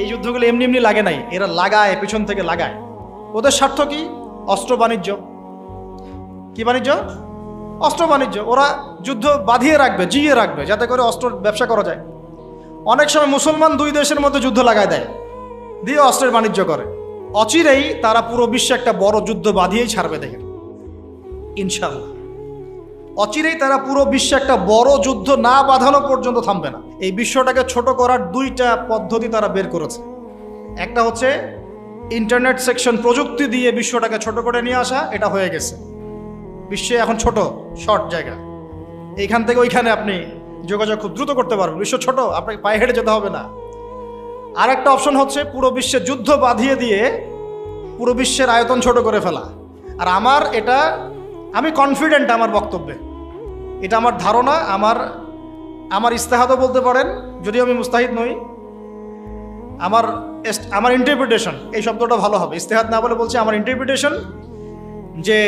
এই যুদ্ধগুলো এমনি এমনি লাগে নাই, এরা লাগায়, পেছন থেকে লাগায়। ওদের স্বার্থ কি? অস্ত্র বাণিজ্য। কি বাণিজ্য? অস্ত্র বাণিজ্য। ওরা যুদ্ধ বাঁধিয়ে রাখবে, জিয়ে রাখবে, যাতে করে অস্ত্র ব্যবসা করা যায়। অনেক সময় মুসলমান দুই দেশের মধ্যে যুদ্ধ লাগায় দেয়, দিয়ে অস্ত্রের বাণিজ্য করে। অচিরেই তারা পুরো বিশ্বে একটা বড় যুদ্ধ বাঁধিয়েই ছাড়বে, দেখেন ইনশাআল্লাহ। অচিরেই তারা পুরো বিশ্বে একটা বড় যুদ্ধ না বাঁধানো পর্যন্ত থামবে না। এই বিশ্বটাকে ছোট করার দুইটা পদ্ধতি তারা বের করেছে। একটা হচ্ছে ইন্টারনেট সেকশন, প্রযুক্তি দিয়ে বিশ্বটাকে ছোট করে নিয়ে আসা, এটা হয়ে গেছে। বিশ্বে এখন ছোট, শর্ট জায়গা, এইখান থেকে ওইখানে আপনি যোগাযোগ খুব দ্রুত করতে পারবেন। বিশ্ব ছোট, আপনাকে পায়ে হেঁটে যেতে হবে না। আর একটা অপশন হচ্ছে পুরো বিশ্বে যুদ্ধ বাঁধিয়ে দিয়ে পুরো বিশ্বের আয়তন ছোট করে ফেলা। আর আমি কনফিডেন্ট আমার বক্তব্যে, এটা আমার ধারণা, আমার ইস্তেহাদও বলতে পারেন, যদিও আমি মুস্তাহিদ নই। আমার ইন্টারপ্রিটেশন, এই শব্দটা ভালো হবে, ইস্তেহাদ না বলে বলছি আমার ইন্টারপ্রিটেশন, যে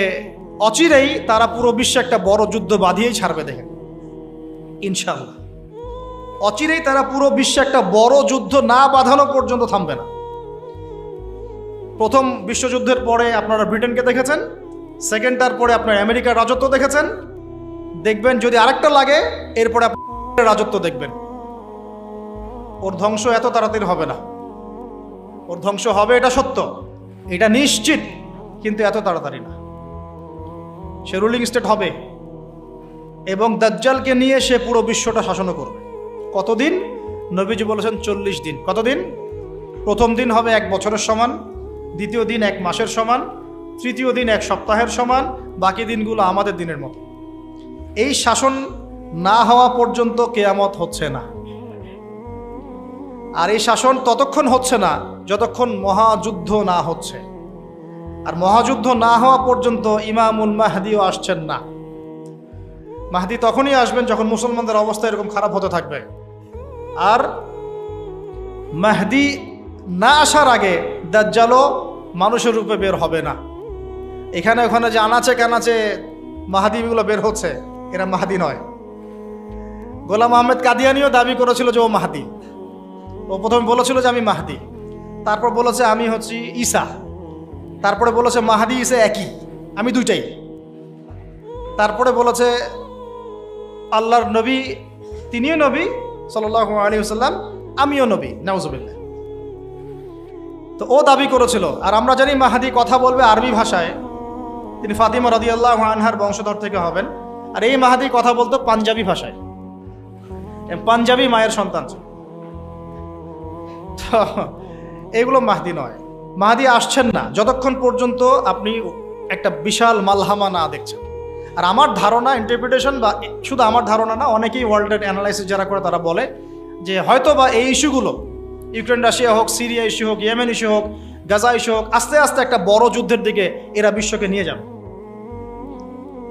অচিরেই তারা পুরো বিশ্বে একটা বড় যুদ্ধ বাঁধিয়েই ছাড়বে, দেখেন ইনশাআল্লাহ। অচিরেই তারা পুরো বিশ্বে একটা বড় যুদ্ধ না বাঁধানো পর্যন্ত থামবে না। প্রথম বিশ্বযুদ্ধের পরে আপনারা ব্রিটেনকে দেখেছেন, সেকেন্ডটার পরে আপনার আমেরিকার রাজত্ব দেখেছেন, দেখবেন যদি আরেকটা লাগে এরপরে আপনার রাজত্ব দেখবেন। ওর ধ্বংস এত তাড়াতাড়ি হবে না, ওর ধ্বংস হবে, এটা সত্য, এটা নিশ্চিত, কিন্তু এত তাড়াতাড়ি না। সে রুলিং স্টেট হবে এবং দাজ্জালকে নিয়ে সে পুরো বিশ্বটা শাসনও করবে। কতদিন? নবীজি বলেছেন 40 দিন। কতদিন? প্রথম দিন হবে 1 বছরের সমান, দ্বিতীয় দিন 1 মাসের সমান, তৃতীয় দিন 1 সপ্তাহের সমান, বাকি দিনগুলো আমাদের দিনের মতো। এই শাসন না হওয়া পর্যন্ত কিয়ামত হচ্ছে না। আর এই শাসন ততক্ষণ হচ্ছে না যতক্ষণ মহাযুদ্ধ না হচ্ছে। আর মহাযুদ্ধ না হওয়া পর্যন্ত ইমামুল মাহদিও আসছেন না। মাহদি তখনই আসবেন যখন মুসলমানদের অবস্থা এরকম খারাপ হতে থাকবে। আর মাহদি না আসার আগে দাজ্জালও মানুষের রূপে বের হবে না। এখানে ওখানে যে আনাচে কানাচে মাহাদিগুলো বের হচ্ছে, এরা মাহাদি নয়। গোলাম আহমেদ কাদিয়ানিও দাবি করেছিল যে ও মাহাদি। ও প্রথমে বলেছিল যে আমি মাহাদি, তারপর বলেছে আমি হচ্ছি ঈসা, তারপরে বলেছে মাহাদি ঈসা একই, আমি দুইটাই। তারপরে বলেছে আল্লাহর নবী, তিনিও নবী সাল্লাল্লাহু আলাইহি ওয়াসাল্লাম, আমিও নবী, নাউজুবিল্লাহ। তো ও দাবি করেছিল। আর আমরা জানি মাহাদি কথা বলবে আরবি ভাষায়, তিনি ফাতিমা রাদিয়াল্লাহু আনহার বংশধর থেকে হবেন। আর এই মাহাদি কথা বলতো পাঞ্জাবি ভাষায়, পাঞ্জাবি মায়ের সন্তান। তো এগুলো মাহদি নয়। মাহদি আসছেন না যতক্ষণ পর্যন্ত আপনি একটা বিশাল মালহামা না দেখছেন। আর আমার ধারণা, ইন্টারপ্রিটেশন, বা শুধু আমার ধারণা না, অনেকেই ওয়ার্ল্ডের অ্যানালাইসিস যারা করে তারা বলে যে হয়তো বা এই ইস্যুগুলো, ইউক্রেন রাশিয়া হোক, সিরিয়া ইস্যু হোক, ইয়েমেন ইস্যু হোক, গাজা ইস্যু হোক, আস্তে আস্তে একটা বড় যুদ্ধের দিকে এরা বিশ্বকে নিয়ে যাবে।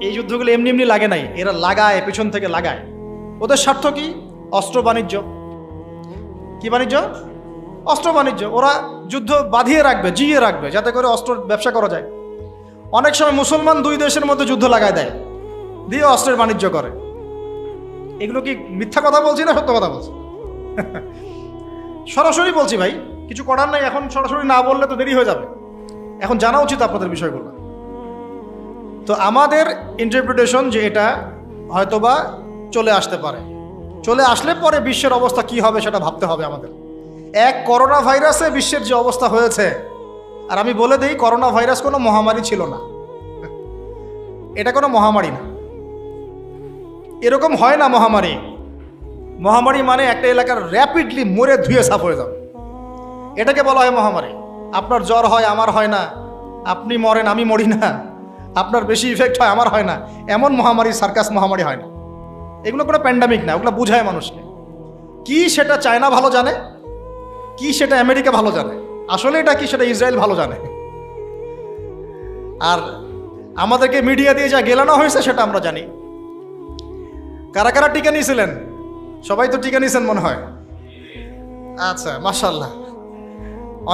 এই যুদ্ধগুলো এমনি এমনি লাগে নাই, এরা লাগায়, পেছন থেকে লাগায়। ওদের স্বার্থ কি? অস্ত্র বাণিজ্য। কি বাণিজ্য? অস্ত্র বাণিজ্য। ওরা যুদ্ধ বাঁধিয়ে রাখবে, জিয়ে রাখবে, যাতে করে অস্ত্র ব্যবসা করা যায়। অনেক সময় মুসলমান দুই দেশের মধ্যে যুদ্ধ লাগায় দেয়, দিয়ে অস্ত্রের বাণিজ্য করে। এগুলো কি মিথ্যা কথা বলছি না সত্য কথা বলছি? সরাসরি বলছি ভাই, কিছু করার নাই। এখন সরাসরি না বললে তো দেরি হয়ে যাবে, এখন জানা উচিত আপনাদের বিষয়গুলো। তো আমাদের ইন্টারপ্রিটেশন যে এটা হয়তোবা চলে আসতে পারে, চলে আসলে পরে বিশ্বের অবস্থা কি হবে সেটা ভাবতে হবে আমাদের। করোনা ভাইরাসে বিশ্বের যে অবস্থা হয়েছে, আর আমি বলে দিই, করোনা ভাইরাস কোনো মহামারী ছিল না, এটা কোনো মহামারী না। এরকম হয় না মহামারী। মহামারী মানে একটা এলাকার র্যাপিডলি মরে ধুয়ে সাফ হয়ে যাবে, এটাকে বলা হয় মহামারী। আপনার জ্বর হয়, আমার হয় না, আপনি মরেন, আমি মরি না, আপনার বেশি ইফেক্ট হয়, আমার হয় না, এমন মহামারী, সার্কাস মহামারী হয় না। এগুলো কোনো প্যান্ডামিক না, ওগুলো বুঝায় মানুষকে। কি সেটা চায়না ভালো জানে, কি সেটা আমেরিকা ভালো জানে, আসলে এটা কি সেটা ইসরায়েল ভালো জানে। আর আমাদেরকে মিডিয়া দিয়ে যা গেলানো হয়েছে সেটা আমরা জানি। কারা কারা টিকা নিয়েছিলেন? সবাই তো টিকা নিয়েছেন মনে হয়। আচ্ছা, মাশাআল্লাহ,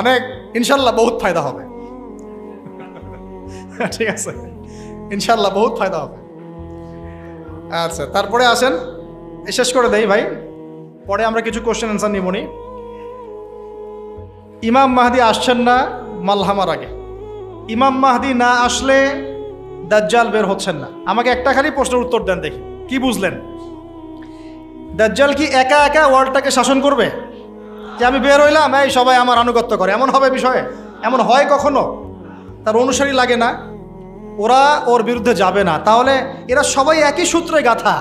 অনেক, ইনশাল্লাহ বহুত ফায়দা হবে। ঠিক আছে, ইনশাল্লাহ বহুত ফায়দা হবে। আচ্ছা, তারপরে আসেন, শেষ করে দেই ভাই, পরে আমরা কিছু কোশ্চেন অ্যান্সার নিবনি। ইমাম মাহদি আসছেন না মালহামার আগে। ইমাম মাহদি না আসলে দাজ্জাল বের হচ্ছেন না। আমাকে একটা খালি প্রশ্নের উত্তর দেন দেখি, কি বুঝলেন? দাজ্জাল কি একা একা ওয়ার্ল্ডটাকে শাসন করবে? যে আমি বের হইলাম, এই সবাই আমার আনুগত্য করে, এমন হবে বিষয়ে? এমন হয় কখনো? তার অনুসারী লাগে না? ওরা ওর বিরুদ্ধে যাবে না। তাহলে এরা সবাই একই সূত্রে গাথা,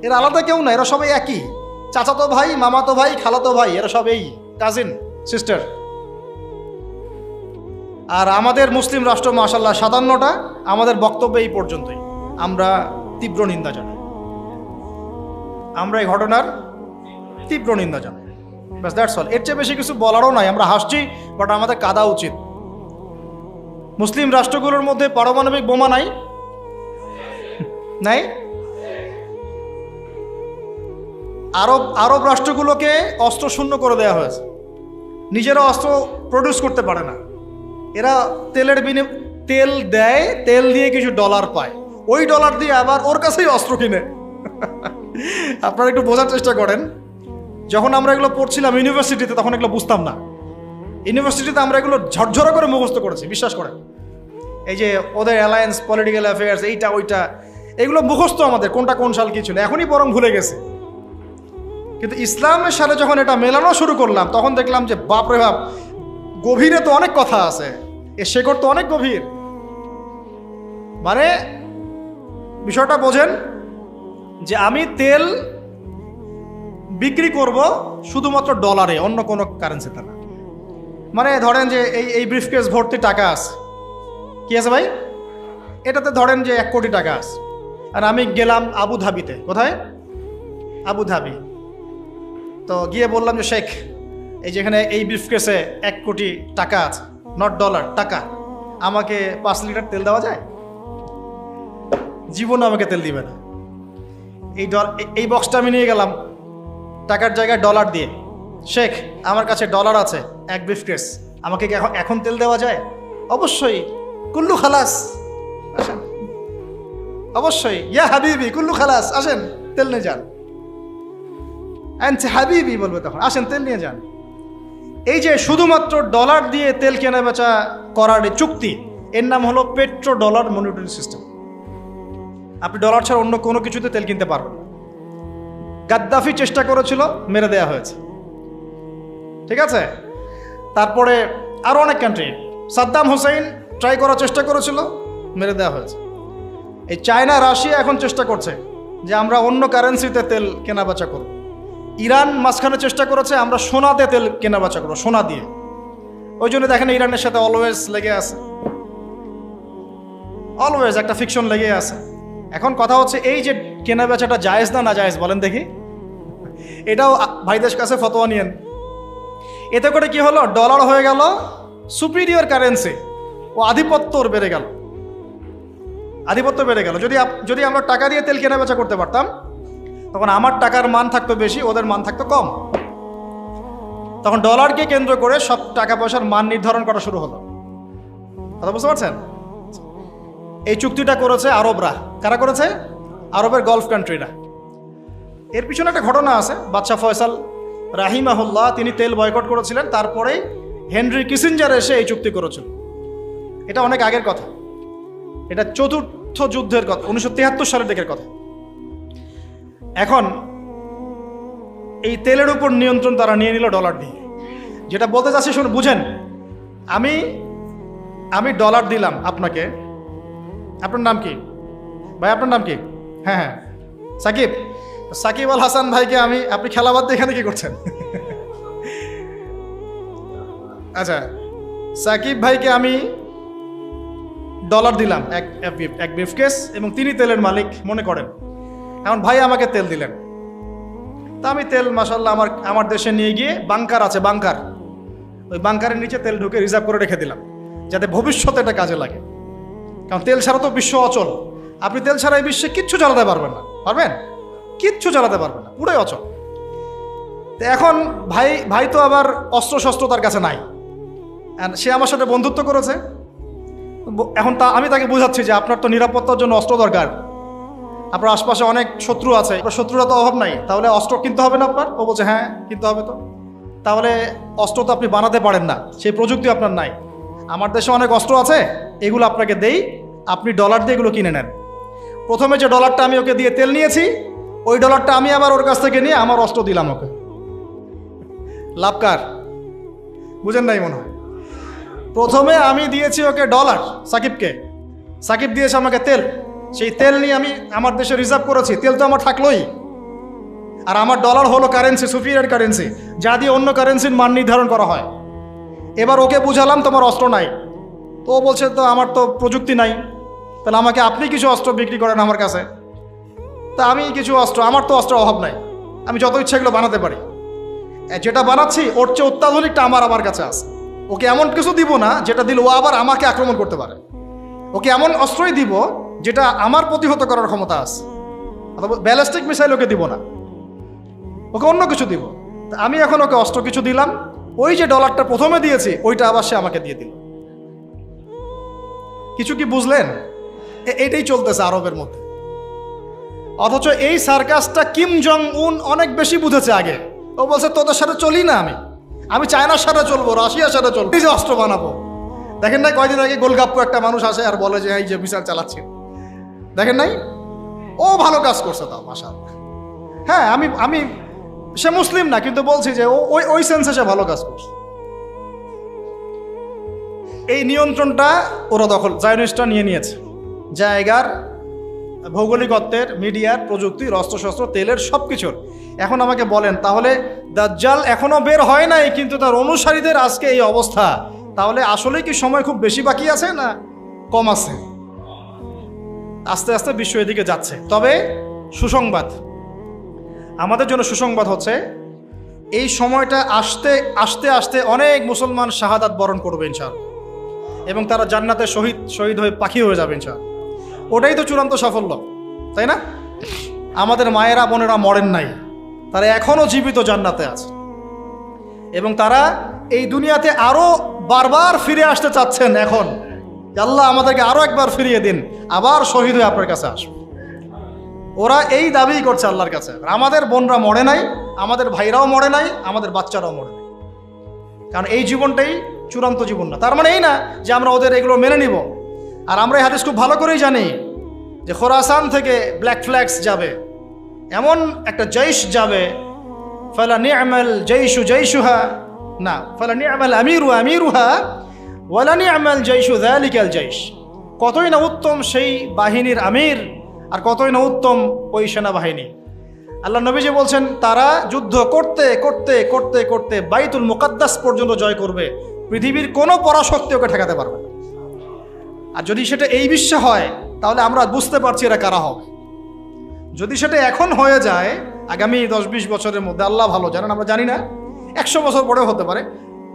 এরা আলাদা কেউ না, এরা সবাই একই। চাচাতো ভাই, মামাতো ভাই, খালাতো ভাই, এরা সব এই কাজিন সিস্টার। আর আমাদের মুসলিম রাষ্ট্র মাশাআল্লাহ 57টা, আমাদের বক্তব্য এই পর্যন্তই। আমরা তীব্র নিন্দা জানাই, আমরা এই ঘটনার তীব্র নিন্দা জানাই, বাস দ্যাটস অল। এর চেয়ে বেশি কিছু বলারও নাই। আমরা হাসছি, বাট আমাদের কাঁদা উচিত। মুসলিম রাষ্ট্রগুলোর মধ্যে পারমাণবিক বোমা নাই? নাই? আরব রাষ্ট্রগুলোকে অস্ত্র শূন্য করে দেওয়া হয়েছে, নিজেরা অস্ত্র প্রডিউস করতে পারে না। এরা তেল দেয়, তেল দিয়ে কিছু ডলার পায়, ওই ডলার দিয়ে আবার ওর কাছেই অস্ত্র কিনে। আপনারা একটু বোঝার চেষ্টা করেন। যখন আমরা এগুলো পড়ছিলাম ইউনিভার্সিটিতে, তখন এগুলো বুঝতাম না। ইউনিভার্সিটিতে আমরা এগুলো ঝরঝরা করে মুখস্থ করেছি, বিশ্বাস করেন। এই যে ওদের অ্যালায়েন্স, পলিটিক্যাল অ্যাফেয়ার্স, এইটা ওইটা, এগুলো মুখস্থ আমাদের, কোনটা কোন সাল কি ছিল, এখনই বরং ভুলে গেছে। কিন্তু ইসলামের সাথে যখন এটা মেলানো শুরু করলাম, তখন দেখলাম যে বাপরে বাপ, গভীরে তো অনেক কথা আছে, এ শেকড় তো অনেক গভীর। মানে বিষয়টা বোঝেন যে আমি তেল বিক্রি করব শুধুমাত্র ডলারে, অন্য কোনো কারেন্সিতে না। মানে ধরেন যে এই ব্রিফকেস ভর্তি টাকা আছে, কি আছে ভাই? এটাতে ধরেন যে 1 কোটি টাকা আছে, আর আমি গেলাম আবুধাবিতে। কোথায়? আবুধাবি। তো গিয়ে বললাম যে শেখ, এই যেখানে এই ব্রিফকেসে 1 কোটি টাকা আছে, নট ডলার, টাকা, আমাকে 5 লিটার তেল দেওয়া যায়? জীবনে আমাকে তেল দিবে না। এই বক্সটা আমি নিয়ে গেলাম টাকার জায়গায় ডলার দিয়ে, শেখ আমার কাছে ডলার আছে 1 ব্রিফকেস, আমাকে কি এখন তেল দেওয়া যায়? অবশ্যই। কুল্লু খালাস, আসেন। অবশ্যই, ইয়া হাবিবি কুল্লু খালাস, আসেন তেল নিয়ে যান। হাবিবি বলবে তখন, আসেন তেল নিয়ে যান। এই যে শুধুমাত্র ডলার দিয়ে তেল কেনা বেচা করার চুক্তি, এর নাম হলো পেট্রো ডলার মনিটরি সিস্টেম। আপনি ডলার ছাড়া অন্য কোনো কিছুতে তেল কিনতে পারবেন না। গাদ্দাফি চেষ্টা করেছিল, মেরে দেয়া হয়েছে, ঠিক আছে? তারপরে আরো অনেক কান্ট্রি, সাদ্দাম হুসাইন ট্রাই করার চেষ্টা করেছিল, মেরে দেওয়া হয়েছে। এই চায়না, রাশিয়া এখন চেষ্টা করছে যে আমরা অন্য কারেন্সিতে তেল কেনা বেচা করব। ইরান মাঝখানে চেষ্টা করেছে আমরা সোনাতে তেল কেনা বেচা করবো, সোনা দিয়ে। ওই জন্য দেখেন ইরানের সাথে অলওয়েজ লেগে আছে, অলওয়েজ একটা ফিকশন লেগে আছে। এখন কথা হচ্ছে এই যে কেনা বেচাটা জায়েজ না জায়েজ বলেন দেখি? এটাও ভাইদের কাছে ফতোয়া নিয়েন। এতে করে কি হলো? ডলার হয়ে গেল সুপিরিয়র কারেন্সি, ও আধিপত্য বেড়ে গেল, আধিপত্য বেড়ে গেল। যদি আমরা টাকা দিয়ে তেল কেনা বেচা করতে পারতাম, তখন আমার টাকার মান থাকতো বেশি, ওদের মান থাকতো কম। তখন ডলারকে কেন্দ্র করে সব টাকা পয়সার মান নির্ধারণ করা শুরু হলো। কথা বুঝতে পারছেন? এই চুক্তিটা করেছে আরবরা। কারা করেছে? আরবের গলফ কান্ট্রিরা। এর পিছনে একটা ঘটনা আছে। বাদশাহ ফয়সাল রাহিমাহুল্লাহ তিনি তেল বয়কট করেছিলেন, তারপরেই হেনরি কিসিঞ্জার এসে এই চুক্তি করেছিল। এটা অনেক আগের কথা, এটা চতুর্থ যুদ্ধের কথা, 1973 সালের দিকের কথা। এখন এই তেলের উপর নিয়ন্ত্রণ তারা নিয়ে নিল ডলার দিয়ে। যেটা বলতে চাচ্ছি শুনুন, বুঝেন। আমি ডলার দিলাম আপনাকে। আপনার নাম কি ভাই? আপনার নাম কি? হ্যাঁ হ্যাঁ, সাকিব। সাকিব আল হাসান ভাইকে আপনি খেলাবাদ দিয়ে এখানে কি করছেন? আচ্ছা, সাকিব ভাইকে আমি ডলার দিলাম এক ব্রিফকেস, এবং তিনি তেলের মালিক মনে করেন। এখন ভাই আমাকে তেল দিলেন, তা আমি তেল মাশাআল্লাহ আমার দেশে নিয়ে গিয়ে বাংকার আছে, বাংকার, ওই বাংকারের নিচে তেল ঢুকে রিজার্ভ করে রেখে দিলাম, যাতে ভবিষ্যতে এটা কাজে লাগে। কারণ তেল ছাড়া তো বিশ্ব অচল। আপনি তেল ছাড়া এই বিশ্বে কিচ্ছু চালাতে পারবেন না। পারবেন? কিচ্ছু চালাতে পারবেন না, পুরোই অচল। তো এখন ভাই তো আবার অস্ত্র শস্ত্র তার কাছে নাই, সে আমার সাথে বন্ধুত্ব করেছে। এখন আমি তাকে বোঝাচ্ছি যে আপনার তো নিরাপত্তার জন্য অস্ত্র দরকার, আপনার আশপাশে অনেক শত্রু আছে, শত্রুরা তো অভাব নাই, তাহলে অস্ত্র কিনতে হবে না আপনার? ও বলছে হ্যাঁ কিনতে হবে। তো তাহলে অস্ত্র তো আপনি বানাতে পারেন না, সেই প্রযুক্তি আপনার নাই। আমার দেশে অনেক অস্ত্র আছে, এগুলো আপনাকে দেই, আপনি ডলার দিয়ে এগুলো কিনে নেন। প্রথমে যে ডলারটা আমি ওকে দিয়ে তেল নিয়েছি, ওই ডলারটা আমি আবার ওর কাছ থেকে নিয়ে আমার অস্ত্র দিলাম ওকে। লাভ কার? বুঝেন নাই মনে হয়। প্রথমে আমি দিয়েছি ওকে ডলার, সাকিবকে, সাকিব দিয়েছে আমাকে তেল। সেই তেল নিয়ে আমি আমার দেশে রিজার্ভ করেছি, তেল তো আমার থাকলোই। আর আমার ডলার হলো কারেন্সি, সুপিরিয়র কারেন্সি, যা দিয়ে অন্য কারেন্সির মান নির্ধারণ করা হয়। এবার ওকে বুঝালাম তোমার অস্ত্র নাই, তো ও বলছে তো আমার তো প্রযুক্তি নাই, তাহলে আমাকে আপনি কিছু অস্ত্র বিক্রি করেন আমার কাছে। তা আমি কিছু অস্ত্র, আমার তো অস্ত্রের অভাব নাই, আমি যত ইচ্ছা এগুলো বানাতে পারি। যেটা বানাচ্ছি ওর চেয়ে অত্যাধুনিকটা আমার কাছে আছে। ওকে এমন কিছু দিব না যেটা দিলে ও আবার আমাকে আক্রমণ করতে পারে। ওকে এমন অস্ত্রই দিব যেটা আমার প্রতিহত করার ক্ষমতা আছে। অথবা ব্যালিস্টিক মিসাইল ওকে দিব না, ওকে অন্য কিছু দিব। তা আমি এখন ওকে অস্ত্র কিছু দিলাম, ওই যে ডলারটা প্রথমে দিয়েছি ওইটা আবার সে আমাকে দিয়ে দিল। কিছু কি বুঝলেন? এইটাই চলতেছে আরবের মধ্যে। অথচ এই সার্কাসটা কিম জং উন অনেক বেশি বুঝেছে আগে। ও বলছে তোদের সাথে চলি না, আমি চায়নার সাথে চলবো, রাশিয়ার সাথে চলবো, এই যে অস্ত্র বানাবো। দেখেন নাই কয়দিন আগে গোলগাপ্পু একটা মানুষ আসে আর বলে যে এই যে মিসাইল চালাচ্ছি, দেখেন নাই? ও ভালো কাজ করছে তাও, মাশাআল্লাহ। হ্যাঁ, আমি সে মুসলিম না, কিন্তু বলছি যে ওই সেন্সে সে ভালো কাজ করছে। এই নিয়ন্ত্রণটা ওরা জায়নিস্টরা নিয়ে নিয়েছে, জায়গার, ভৌগোলিকত্বের, মিডিয়ার, প্রযুক্তির, অস্ত্রশস্ত্র, তেলের, সব কিছুর। এখন আমাকে বলেন, তাহলে দাজ্জাল এখনো বের হয় নাই কিন্তু তার অনুসারীদের আজকে এই অবস্থা, তাহলে আসলে কি সময় খুব বেশি বাকি আছে না কম আছে? আস্তে আস্তে বিশ্ব এদিকে যাচ্ছে। তবে সুসংবাদ, আমাদের জন্য সুসংবাদ হচ্ছে এই সময়টা আস্তে আস্তে অনেক মুসলমান শাহাদাত বরণ করবে ইনশাআল্লাহ, এবং তারা জান্নাতে শহীদ হয়ে পাখি হয়ে যাবে ইনশাআল্লাহ। ওটাই তো চূড়ান্ত সাফল্য, তাই না? আমাদের মায়েরা বোনেরা মরেন নাই, তারা এখনও জীবিত জান্নাতে আছে, এবং তারা এই দুনিয়াতে আরো বারবার ফিরে আসতে চাচ্ছেন। এখন আল্লাহ আমাদেরকে আরো একবার ফিরিয়ে দিন, আবার শহীদ হয়ে আপনার কাছে আসবে। ওরা এই দাবি করছে আল্লাহর কাছে। আমাদের বোনরা মরে নাই, আমাদের ভাইরাও মরে নাই, আমাদের বাচ্চারাও মরে নাই, কারণ এই জীবনটাই চূড়ান্ত জীবন না। তার মানে এই না যে আমরা ওদের এগুলো মেনে নিব। আর আমরা এই হাদিস খুব ভালো করেই জানি যে খোরাসান থেকে ব্ল্যাক ফ্ল্যাগস যাবে, এমন একটা জৈশ যাবে, ফালা নি'মাল জৈশু জৈশুহা, না ফালা নি'মাল আমিরু আমিরুহা ওয়ালা নি'মাল জৈশু যালিকাল জৈশ। কতই না উত্তম সেই বাহিনীর আমির, আর কতই না উত্তম ওই সেনাবাহিনী। আল্লাহ নবীজি বলছেন তারা যুদ্ধ করতে করতে করতে করতে বাইতুল মুকাদ্দাস পর্যন্ত জয় করবে, পৃথিবীর কোনো পরাশক্তি ওকে ঠেকাতে পারবে না। আর যদি সেটা এই বিশ্বে হয় তাহলে আমরা বুঝতে পারছি এরা কারা হবে। যদি সেটা এখন হয়ে যায় আগামী 10-20 বছরের মধ্যে, আল্লাহ ভালো জানেন, আমরা জানি না, 100 বছর পরেও হতে পারে,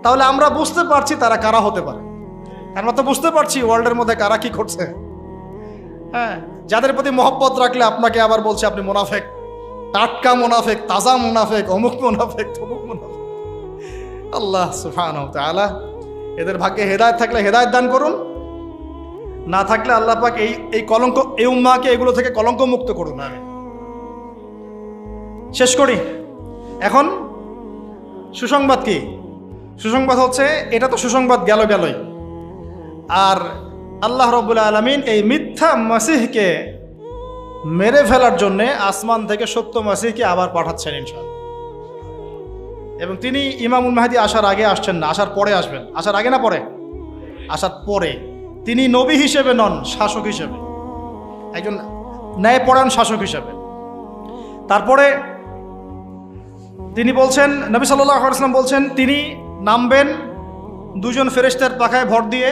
তাহলে আমরা বুঝতে পারছি তারা কারা হতে পারে। আমরা তো বুঝতে পারছি ওয়ার্ল্ডের মধ্যে কারা কি করছে। হ্যাঁ, যাদের প্রতি মহব্বত রাখলে আপনাকে আবার বলছে আপনি মুনাফেক, টাটকা মুনাফেক, তাজা মুনাফেক, অমুক মুনাফেক, তমুক মুনাফেক। আল্লাহ সুবহানাহু ওয়া তাআলা এদের ভাগ্যে হেদায়েত থাকলে হেদায়েত দান করুন, না থাকলে আল্লাহ পাক এই কলঙ্ক, এই উম্মাহকে এগুলো থেকে কলঙ্ক মুক্ত করুন। আমি শেষ করি। এখন সুসংবাদ কি? সুসংবাদ হচ্ছে, এটা তো সুসংবাদ গেলই, আর আল্লাহ রাব্বুল আলামিন এই মিথ্যা মাসিহকে মেরে ফেলার জন্যে আসমান থেকে সত্য মাসিহকে আবার পাঠাচ্ছেন ইনশাআল্লাহ। এবং তিনি ইমামুল মাহদী আসার আগে আসছেন না, আসার পরে আসবেন। আসার আগে না পরে? আসার পরে। তিনি নবী হিসেবে নন, শাসক হিসেবে, একজন ন্যায়পরায়ণ শাসক হিসেবে। তারপরে তিনি বলছেন, নবী সাল্লাল্লাহু আলাইহি ওয়াসাল্লাম বলছেন, তিনি নামবেন 2 জন ফেরেশতার পাখায় ভর দিয়ে,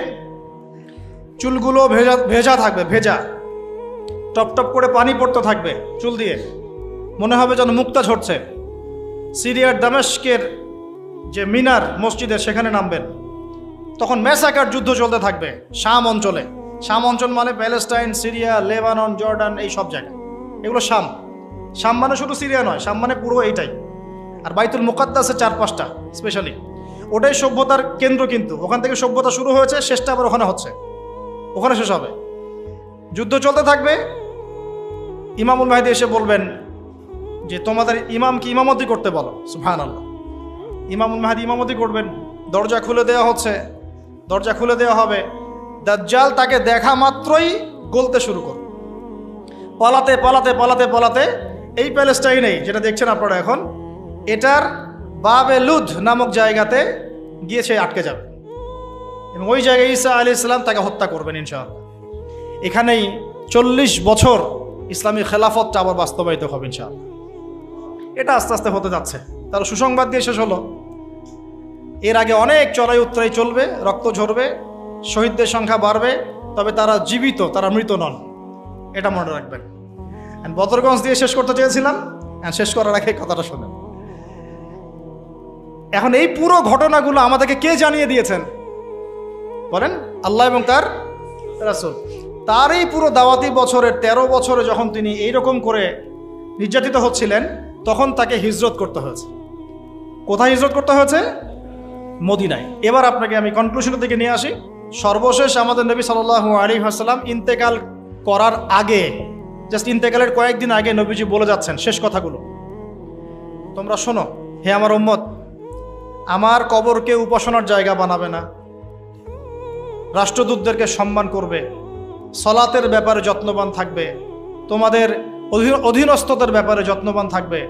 চুলগুলো ভেজা থাকবে, ভেজা, টপ টপ করে পানি পড়তে থাকবে চুল দিয়ে, মনে হবে যেন মুক্তা ঝরছে। সিরিয়ার দামেস্কের যে মিনার মসজিদের সেখানে নামবেন। তখন ম্যাসাকার যুদ্ধ চলতে থাকবে শাম অঞ্চলে। শাম অঞ্চল মানে প্যালেস্টাইন, সিরিয়া, লেবানন, জর্ডান, এই সব জায়গা, এগুলো শাম। শাম মানে শুধু সিরিয়া নয়, শাম মানে পুরো এইটাই। আর বাইতুল মুকাদ্দাসে 4-5টা স্পেশালি, ওটাই সভ্যতার কেন্দ্র, কিন্তু ওখান থেকে সভ্যতা শুরু হয়েছে, শেষটা আবার ওখানে হচ্ছে, ওখানে শেষ হবে। যুদ্ধ চলতে থাকবে। ইমামুল মাহদী এসে বলবেন যে তোমাদের ইমামকে ইমামতি করতে বলো। সুবহানাল্লাহ। ইমামুল মাহদী ইমামতি করবেন, দরজা খুলে দেওয়া হচ্ছে, দরজা খুলে দেওয়া হবে, দাজ্জাল তাকে দেখা মাত্রই গলতে শুরু করবে, পালাতে পালাতে পালাতে পালাতে এই প্যালেস্টাইনেই যেটা দেখছেন আপনারা এখন, এটার বাবে লুদ নামক জায়গাতে গিয়ে সে আটকে যাবে এবং ওই জায়গায় ঈসা আলাইহিস সালাম তাকে হত্যা করবেন ইনশাআল্লাহ। এখানেই 40 বছর ইসলামী খেলাফতটা আবার বাস্তবায়িত হবে ইনশাআল্লাহ। এটা আস্তে আস্তে হতে যাচ্ছে। তার সুসংবাদ দিয়ে শেষ হলো, এর আগে অনেক চড়াই উত্তরাই চলবে, রক্ত ঝরবে, শহীদদের সংখ্যা বাড়বে, তবে তারা জীবিত, তারা মৃত নন, এটা মনে রাখবেন। বদরগঞ্জ দিয়ে শেষ করতে চেয়েছিলাম, শেষ করার আগে কথাটা শোনেন। এখন এই পুরো ঘটনাগুলো আমাদেরকে কে জানিয়ে দিয়েছেন বলেন? আল্লাহ এবং তার রাসূল। তার এই পুরো দাওয়াতি বছরের 13 বছরে যখন তিনি এইরকম করে নির্যাতিত হচ্ছিলেন, তখন তাকে হিজরত করতে হয়েছে। কোথায় হিজরত করতে হয়েছে? মদিনায়। এবার আপনাকে আমি কনক্লুশনের দিকে নিয়ে আসি। সর্বশেষ আমাদের নবী সাল্লাল্লাহু আলাইহি ওয়াসাল্লাম ইন্তেকাল করার আগে, জাস্ট ইন্তেকালের কয়েকদিন আগে নবীজি বলে যাচ্ছেন শেষ কথাগুলো, তোমরা শোনো হে আমার উম্মত, আমার কবরকে উপাসনার জায়গা বানাবে না, রাষ্ট্রদূতদেরকে সম্মান করবে, সলাতের ব্যাপারে যত্নবান থাকবে, তোমাদের অধীনস্থদের ব্যাপারে যত্নবান থাকবে,